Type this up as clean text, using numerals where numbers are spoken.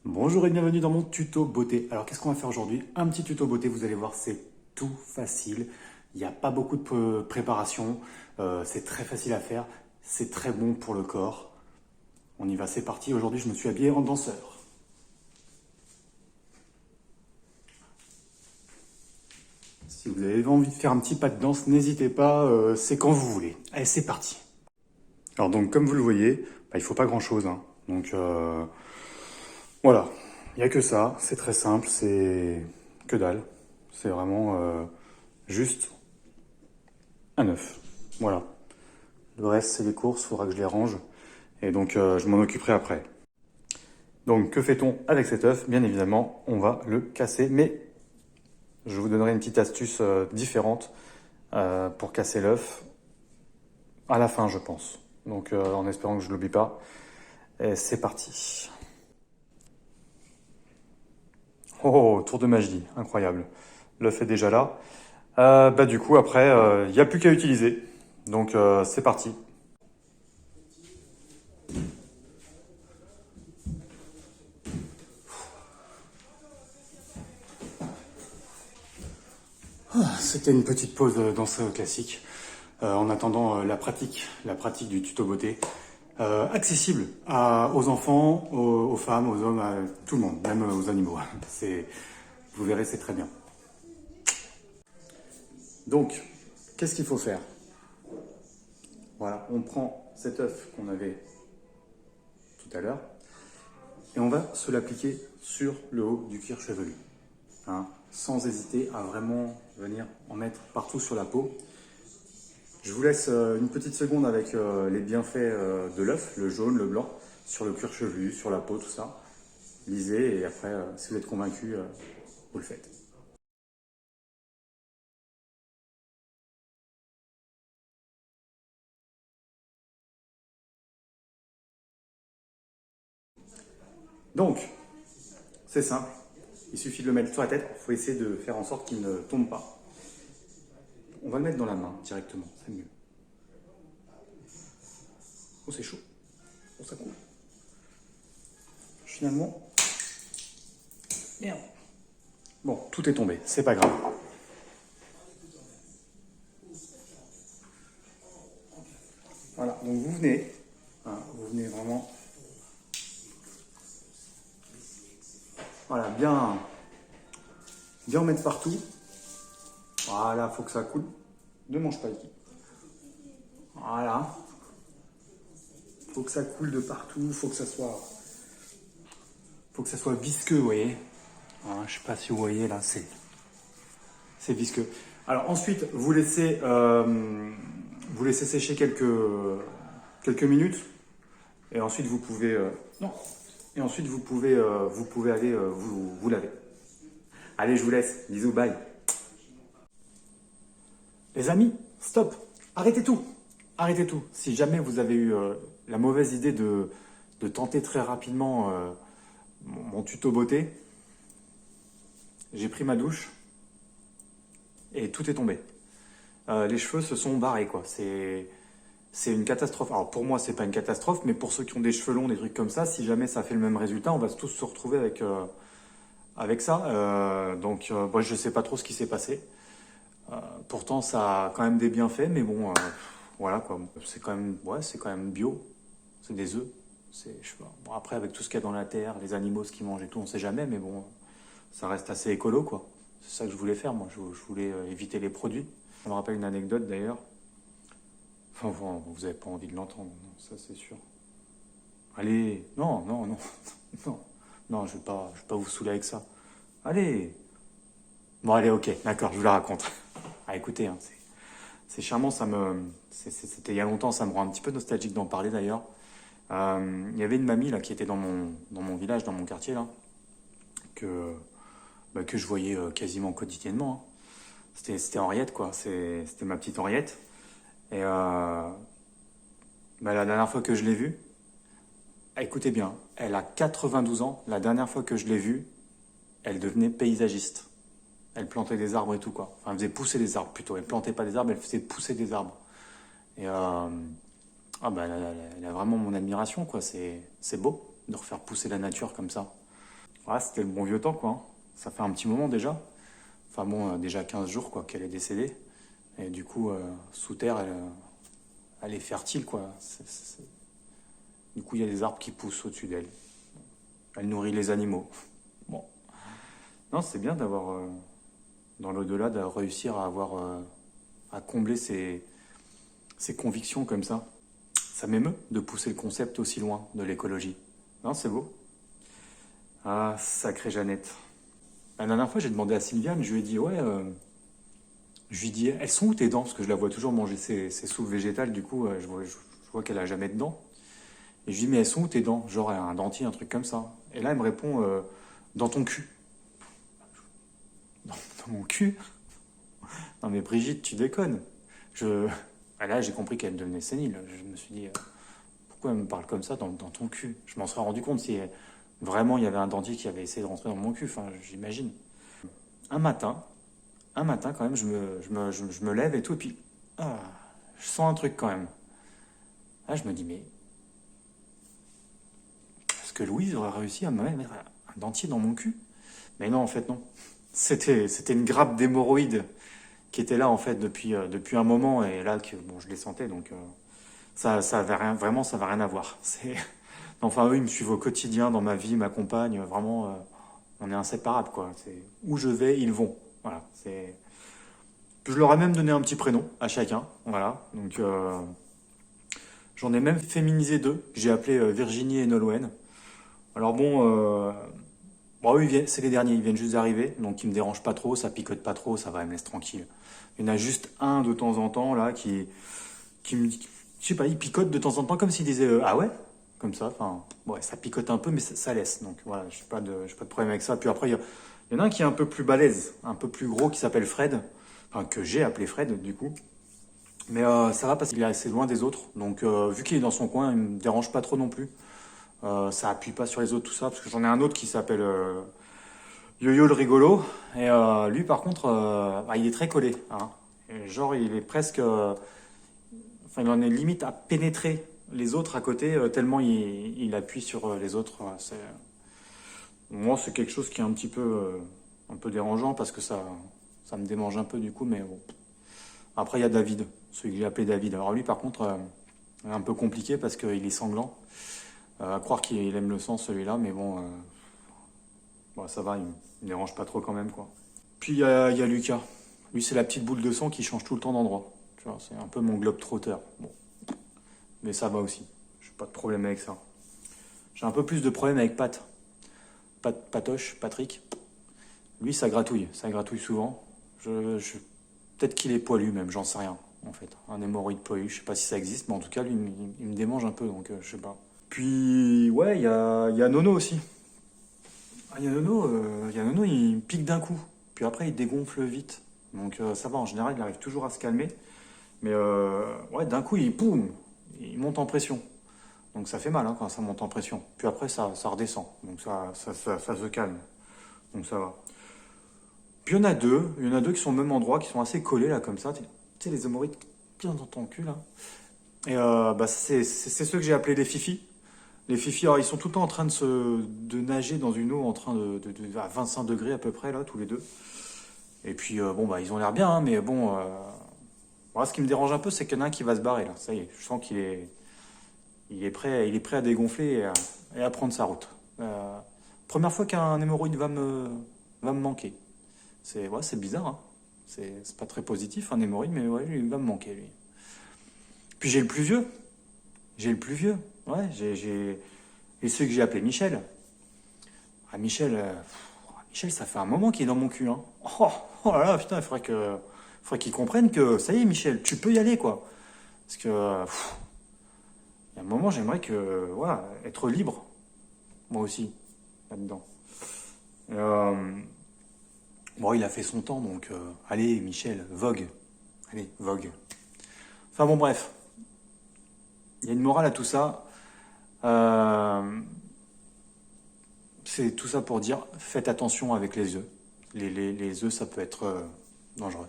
Bonjour et bienvenue dans mon tuto beauté. Alors qu'est-ce qu'on va faire aujourd'hui? Un petit tuto beauté, vous allez voir, c'est tout facile. Il n'y a pas beaucoup de préparation, c'est très facile à faire, c'est très bon pour le corps. On y va, c'est parti. Aujourd'hui, je me suis habillé en danseur. Si vous avez envie de faire un petit pas de danse, n'hésitez pas, c'est quand vous voulez. Allez, c'est parti. Alors donc, comme vous le voyez, il ne faut pas grand-chose, hein. Donc voilà, il n'y a que ça, c'est très simple, c'est que dalle. C'est vraiment juste un œuf. Voilà. Le reste, c'est les courses, il faudra que je les range. Et donc, je m'en occuperai après. Donc, que fait-on avec cet œuf? Bien évidemment, on va le casser. Mais je vous donnerai une petite astuce différente pour casser l'œuf à la fin, je pense. Donc, en espérant que je ne l'oublie pas. Et c'est parti. Oh, tour de magie, incroyable. L'œuf est déjà là. Du coup, après, il n'y a plus qu'à utiliser. Donc, c'est parti. C'était une petite pause dans ce classique. En attendant la pratique du tuto beauté, accessible aux enfants, aux femmes, aux hommes, à tout le monde, même aux animaux. Vous verrez, c'est très bien. Donc, qu'est-ce qu'il faut faire? Voilà, on prend cet œuf qu'on avait tout à l'heure et on va se l'appliquer sur le haut du cuir chevelu, hein, sans hésiter à vraiment venir en mettre partout sur la peau. Je vous laisse une petite seconde avec les bienfaits de l'œuf, le jaune, le blanc, sur le cuir chevelu, sur la peau, tout ça. Lisez et après, si vous êtes convaincu, vous le faites. Donc, c'est simple. Il suffit de le mettre sur la tête. Il faut essayer de faire en sorte qu'il ne tombe pas. On va le mettre dans la main directement, c'est mieux. Oh, c'est chaud. Oh, ça coule. Finalement, merde. Bon, tout est tombé, c'est pas grave. Voilà, donc vous venez vraiment, voilà, bien en mettre partout. Voilà, faut que ça coule. Ne mange pas ici. Voilà. Faut que ça coule de partout, faut que ça soit visqueux, vous voyez. Voilà, je sais pas si vous voyez là, c'est visqueux. Alors ensuite, vous laissez sécher quelques minutes, et ensuite vous pouvez, non, et ensuite vous pouvez aller vous laver. Allez, je vous laisse. Bisous, bye. Les amis, stop. Arrêtez tout. Arrêtez tout. Si jamais vous avez eu la mauvaise idée de tenter très rapidement mon tuto beauté, j'ai pris ma douche et tout est tombé. Les cheveux se sont barrés, quoi. C'est une catastrophe. Alors pour moi, c'est pas une catastrophe, mais pour ceux qui ont des cheveux longs, des trucs comme ça, si jamais ça fait le même résultat, on va tous se retrouver avec ça. Moi, je sais pas trop ce qui s'est passé. Pourtant, ça a quand même des bienfaits, mais bon, voilà quoi. C'est quand même bio. C'est des œufs. Je sais pas. Bon, après, avec tout ce qu'il y a dans la terre, les animaux, ce qu'ils mangent et tout, on sait jamais, mais bon, ça reste assez écolo, quoi. C'est ça que je voulais faire, moi. Je voulais éviter les produits. Ça me rappelle une anecdote d'ailleurs. Enfin, bon, vous n'avez pas envie de l'entendre, non, ça c'est sûr. Allez, non, non, non, non, non, je vais pas vous saouler avec ça. Allez. Bon, allez, ok, d'accord, je vous la raconte. Ah, écoutez, hein, c'est charmant, c'était il y a longtemps, ça me rend un petit peu nostalgique d'en parler d'ailleurs. Il y avait une mamie là qui était dans mon village, dans mon quartier là, que je voyais quasiment quotidiennement, hein. C'était Henriette quoi, c'était ma petite Henriette. Et la dernière fois que je l'ai vue, écoutez bien, elle a 92 ans. La dernière fois que je l'ai vue, elle devenait paysagiste. Elle plantait des arbres et tout quoi. Enfin, elle faisait pousser des arbres plutôt. Elle plantait pas des arbres, elle faisait pousser des arbres. Et elle a vraiment mon admiration quoi. C'est beau de refaire pousser la nature comme ça. Ouais, c'était le bon vieux temps, quoi, hein. Ça fait un petit moment déjà. Enfin bon, déjà 15 jours, quoi, qu'elle est décédée. Et du coup, sous terre, elle est fertile, quoi. Du coup, il y a des arbres qui poussent au-dessus d'elle. Elle nourrit les animaux. Bon. Non, c'est bien d'avoir, dans l'au-delà, de réussir à avoir, à combler ses convictions comme ça. Ça m'émeut de pousser le concept aussi loin de l'écologie. Non, c'est beau. Ah, sacrée Jeannette. La dernière fois, j'ai demandé à Sylviane, je lui ai dit, ouais, je lui ai dit, elles sont où tes dents? Parce que je la vois toujours manger ses soupes végétales, du coup, je vois qu'elle a jamais de dents. Et je lui dis, mais elles sont où tes dents? Genre un dentier, un truc comme ça. Et là, elle me répond, dans ton cul. Dans mon cul? Non mais Brigitte, tu déconnes. Je... Ah, là, j'ai compris qu'elle devenait sénile. Je me suis dit, pourquoi elle me parle comme ça dans ton cul? Je m'en serais rendu compte si vraiment il y avait un dentier qui avait essayé de rentrer dans mon cul, enfin, j'imagine. Un matin, un matin quand même, je me lève et tout, et puis ah, je sens un truc quand même. Là, je me dis, mais est-ce que Louise aurait réussi à me mettre un dentier dans mon cul? Mais non, en fait, non. C'était une grappe d'hémorroïdes qui était là, en fait, depuis un moment, et là, que, bon, je les sentais, donc ça avait rien, vraiment, ça va rien à voir. Enfin, eux, ils me suivent au quotidien, dans ma vie, ils m'accompagnent, vraiment, on est inséparables, quoi. C'est où je vais, ils vont. Voilà, c'est... Je leur ai même donné un petit prénom à chacun, voilà. Donc, j'en ai même féminisé deux, que j'ai appelé Virginie et Nolwenn. Alors bon, bon, eux, c'est les derniers, ils viennent juste d'arriver, donc ils me dérangent pas trop, ça picote pas trop, ça va, ils me laisse tranquille. Il y en a juste un de temps en temps, là, qui me dit, je sais pas, il picote de temps en temps comme s'il disait ah ouais? Comme ça, enfin, ouais, ça picote un peu, mais ça laisse. Donc voilà, j'ai pas de problème avec ça. Puis après, il y en a un qui est un peu plus balèze, un peu plus gros, qui s'appelle Fred, enfin, que j'ai appelé Fred, du coup. Mais ça va parce qu'il est assez loin des autres. Donc, vu qu'il est dans son coin, il me dérange pas trop non plus. Ça appuie pas sur les autres, tout ça. Parce que j'en ai un autre qui s'appelle Yo-Yo le rigolo. Et lui, par contre, bah, il est très collé, hein. Et genre, il est presque. Enfin, il en est limite à pénétrer les autres à côté, tellement il appuie sur les autres. Moi, c'est quelque chose qui est un peu dérangeant parce que ça me démange un peu du coup, mais bon. Après, il y a David, celui que j'ai appelé David. Alors lui, par contre, un peu compliqué parce qu'il est sanglant. À croire qu'il aime le sang, celui-là, mais bon, bon, ça va, il me dérange pas trop quand même, quoi. Puis il y a Lucas. Lui, c'est la petite boule de sang qui change tout le temps d'endroit. Tu vois, c'est un peu mon globe-trotteur. Bon, mais ça va aussi. J'ai pas de problème avec ça. J'ai un peu plus de problème avec Patoche, Patrick. Lui, ça gratouille souvent. Peut-être qu'il est poilu même, j'en sais rien, en fait. Un hémorroïde poilu, je sais pas si ça existe, mais en tout cas, lui, il me démange un peu, donc je sais pas. Puis, ouais, il y a Nono aussi. Ah, il y a Nono, il pique d'un coup. Puis après, il dégonfle vite. Donc ça va, en général, il arrive toujours à se calmer. Mais ouais, d'un coup, boum, il monte en pression. Donc ça fait mal hein, quand ça monte en pression. Puis après, ça redescend. Donc ça se calme. Donc ça va. Puis il y en a deux qui sont au même endroit, qui sont assez collés là, comme ça. Tu sais, les hémorroïdes bien dans ton cul là. Et bah, c'est ceux que j'ai appelés les fifis. Les fifis, alors ils sont tout le temps en train de nager dans une eau en train à 25 degrés à peu près là, tous les deux. Et puis bon bah ils ont l'air bien, hein, mais bon, moi, ce qui me dérange un peu, c'est qu'il y en a un qui va se barrer là. Ça y est, je sens il est prêt à dégonfler et à prendre sa route. Première fois qu'un hémorroïde va me manquer. C'est bizarre, hein. C'est pas très positif un hémorroïde, mais ouais, il va me manquer lui. Puis j'ai le plus vieux. J'ai le plus vieux. Ouais, et celui que j'ai appelé Michel. Ah Michel, Michel, ça fait un moment qu'il est dans mon cul, hein. Oh là là, putain, faudrait qu'il comprenne que ça y est, Michel, tu peux y aller, quoi. Parce que, il y a un moment, j'aimerais que, voilà, être libre, moi aussi, là-dedans. Bon, il a fait son temps, donc, allez, Michel, vogue. Allez, vogue. Enfin bon, bref. Il y a une morale à tout ça. C'est tout ça pour dire, faites attention avec les œufs. Les œufs, ça peut être dangereux.